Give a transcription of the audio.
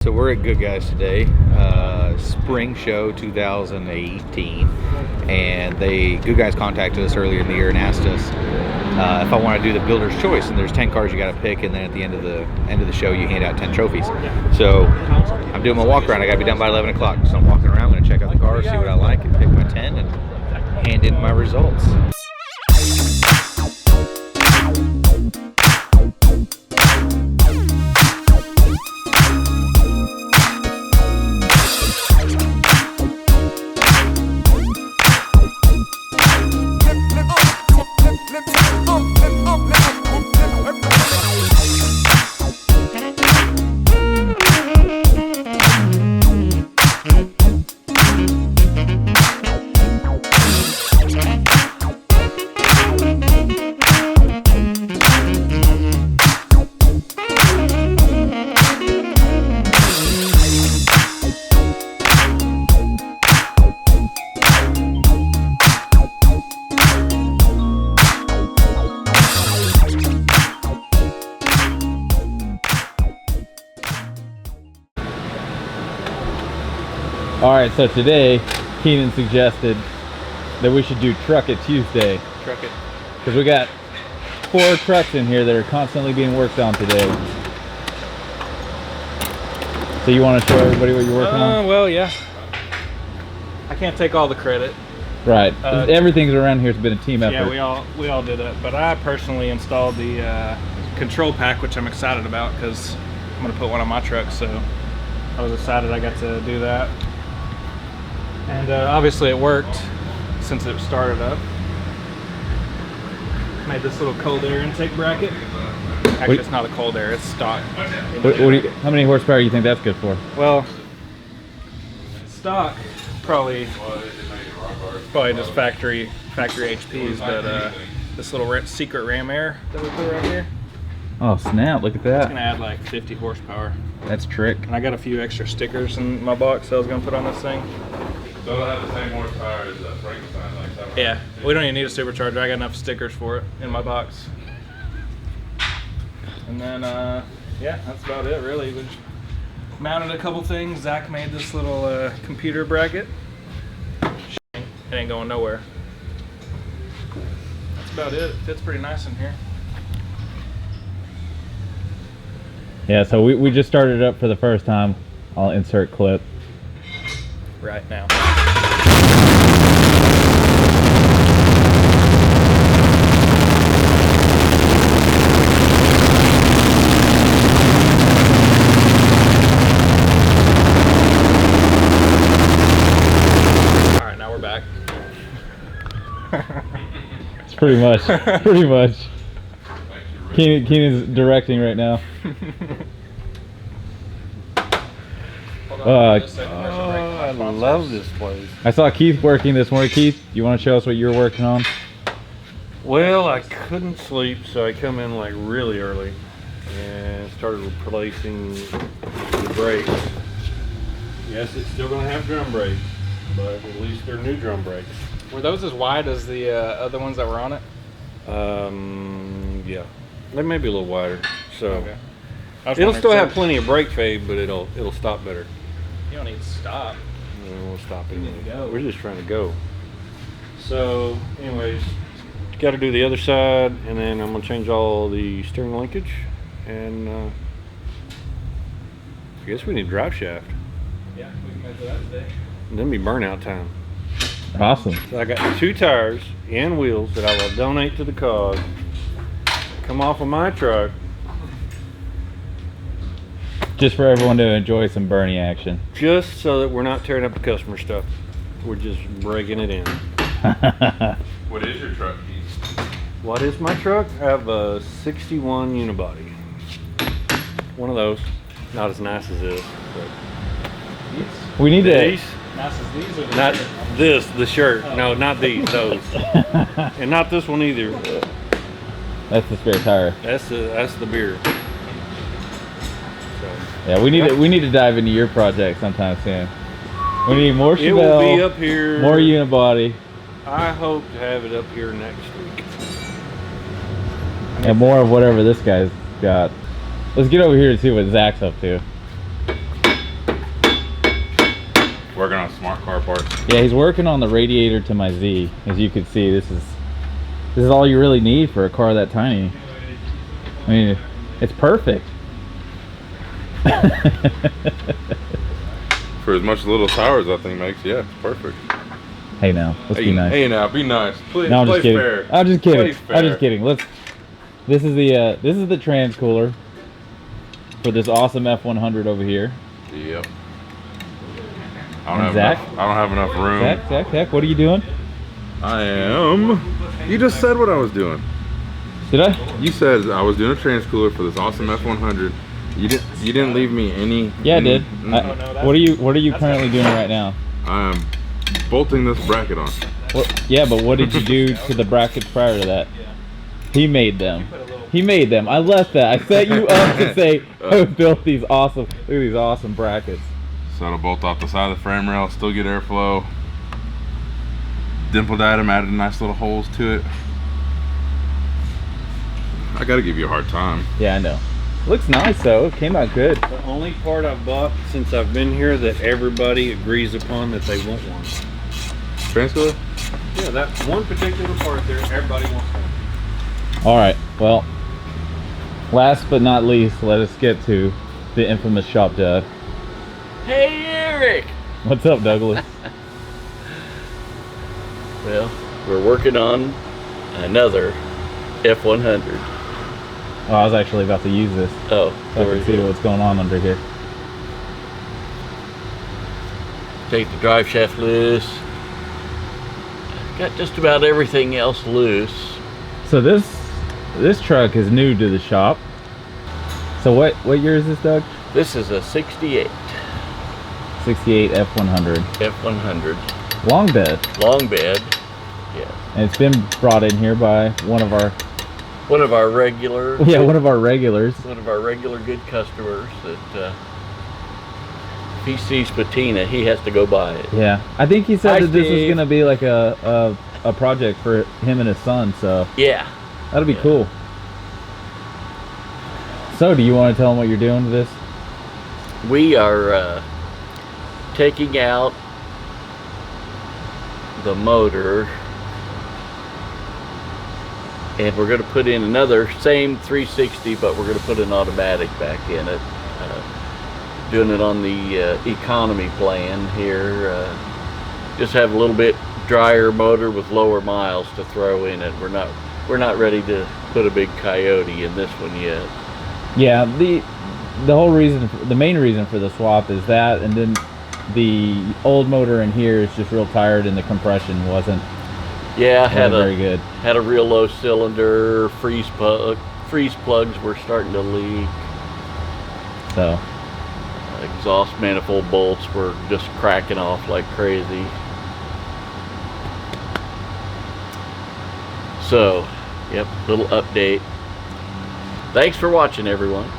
So we're at Good Guys today, Spring Show 2018, and Good Guys contacted us earlier in the year and asked us if I want to do the builder's choice. And there's 10 cars you got to pick, and then at the end of the show, you hand out 10 trophies. So I'm doing my walk around. I got to be done by 11 o'clock. So I'm walking around. I'm going to check out the cars, see what I like, and pick my 10 and hand in my results. Alright, so today Keenan suggested that we should do Truck It Tuesday. Truck it. Because we got 4 trucks in here that are constantly being worked on today. So you want to show everybody what you're working on? Well, yeah. I can't take all the credit. Right. Everything around here has been a team effort. Yeah, we all did it. But I personally installed the control pack, which I'm excited about because I'm going to put one on my truck. So I was excited I got to do that. And obviously it worked since it started up. Made this little cold air intake bracket. Actually, it's not a cold air, it's stock. How many horsepower do you think that's good for? Well, stock probably just factory HPs, but this little secret ram air that we put right here. Oh snap! Look at that. It's gonna add like 50 horsepower. That's trick. And I got a few extra stickers in my box that I was gonna put on this thing. So it'll have the same horsepower as a Frankenstein, like that. Yeah, we don't even need a supercharger. I got enough stickers for it in my box. And then, yeah, that's about it, really. We mounted a couple things. Zach made this little computer bracket. It ain't going nowhere. That's about it. It fits pretty nice in here. Yeah, so we just started it up for the first time. I'll insert clip. Right now. Alright, now we're back. It's pretty much. Keenan's directing right now. I love this place. I saw Keith working this morning. Keith, you want to show us what you're working on? Well, I couldn't sleep, so I come in like really early and started replacing the brakes. Yes, it's still going to have drum brakes, but at least they're new drum brakes. Were those as wide as the other ones that were on it? Yeah, they may be a little wider. So okay. It'll still have plenty of brake fade, but it'll stop better. You don't need to stop. We'll stop it. You need to go. We're just trying to go. So, anyways, got to do the other side, and then I'm gonna change all the steering linkage, and I guess we need a drive shaft. Yeah, we can measure that today. And then be burnout time. Awesome. So I got 2 tires and wheels that I will donate to the cause. Come off of my truck. Just for everyone to enjoy some Bernie action. Just so that we're not tearing up the customer stuff. We're just breaking it in. What is your truck, Keith? What is my truck? I have a 61 unibody. One of those. Not as nice as this. But We need these. Nice as these or Not this, the shirt. No, not these, those. And not this one either. That's the spare tire. That's the beer. Yeah, we need to dive into your project sometime soon. We need more Chevelle. It will be up here. More unibody. I hope to have it up here next week. And more of whatever this guy's got. Let's get over here to see what Zach's up to. Working on smart car parts. Yeah, he's working on the radiator to my Z. As you can see, this is all you really need for a car that tiny. I mean, it's perfect. For as much little towers that thing makes, yeah, it's perfect. Hey now, let's be nice. Hey now, be nice. Please, No, I'm just play kidding. fair. I'm just kidding. Play fair. I'm just kidding. This is the trans cooler for this awesome F100 over here. Yep. And Zach? I don't have enough room. Zach, what are you doing? I am. You just said what I was doing. Did I? You said I was doing a trans cooler for this awesome F100. You didn't leave me any. Yeah, I did. What are you currently doing right now? I'm bolting this bracket on. Yeah, but what did you do to the brackets prior to that? He made them. I left that. I set you up to say, I built these awesome. Look at these awesome brackets. So it'll bolt off the side of the frame rail, still get airflow. Dimple dyed them, added nice little holes to it. I gotta give you a hard time. Yeah, I know. Looks nice though. It came out good. The only part I've bought since I've been here that everybody agrees upon that they want one. Trans cooler? Yeah, that one particular part there, everybody wants one. All right. Well, last but not least, let us get to the infamous shop dad. Hey, Eric! What's up, Douglas? Well, we're working on another F100. Oh, I was actually about to use this. Oh, So I can see what's going on under here. take the drive shaft loose. Got just about everything else loose. So this truck is new to the shop. So what year is this, Doug? This is a 68 68 F100. F100. Long bed. Long bed. Yeah. And it's been brought in here by one of our regular. Yeah, one of our regulars. One of our regular good customers that if he sees patina, he has to go buy it. Yeah. I think he said Hi, that this was Steve. gonna be like a project for him and his son, so Yeah. that'll be Yeah. cool. So do you want to tell him what you're doing to this? We are taking out the motor, and we're going to put in another same 360, but we're going to put an automatic back in it. Doing it on the economy plan here. Just have a little bit drier motor with lower miles to throw in it. We're not ready to put a big Coyote in this one yet. Yeah, the whole reason, the main reason for the swap is that, and then the old motor in here is just real tired, and the compression wasn't very good. Had a real low cylinder. Freeze plugs were starting to leak. So Exhaust manifold bolts were just cracking off like crazy. So, yep, little update. Thanks for watching, everyone.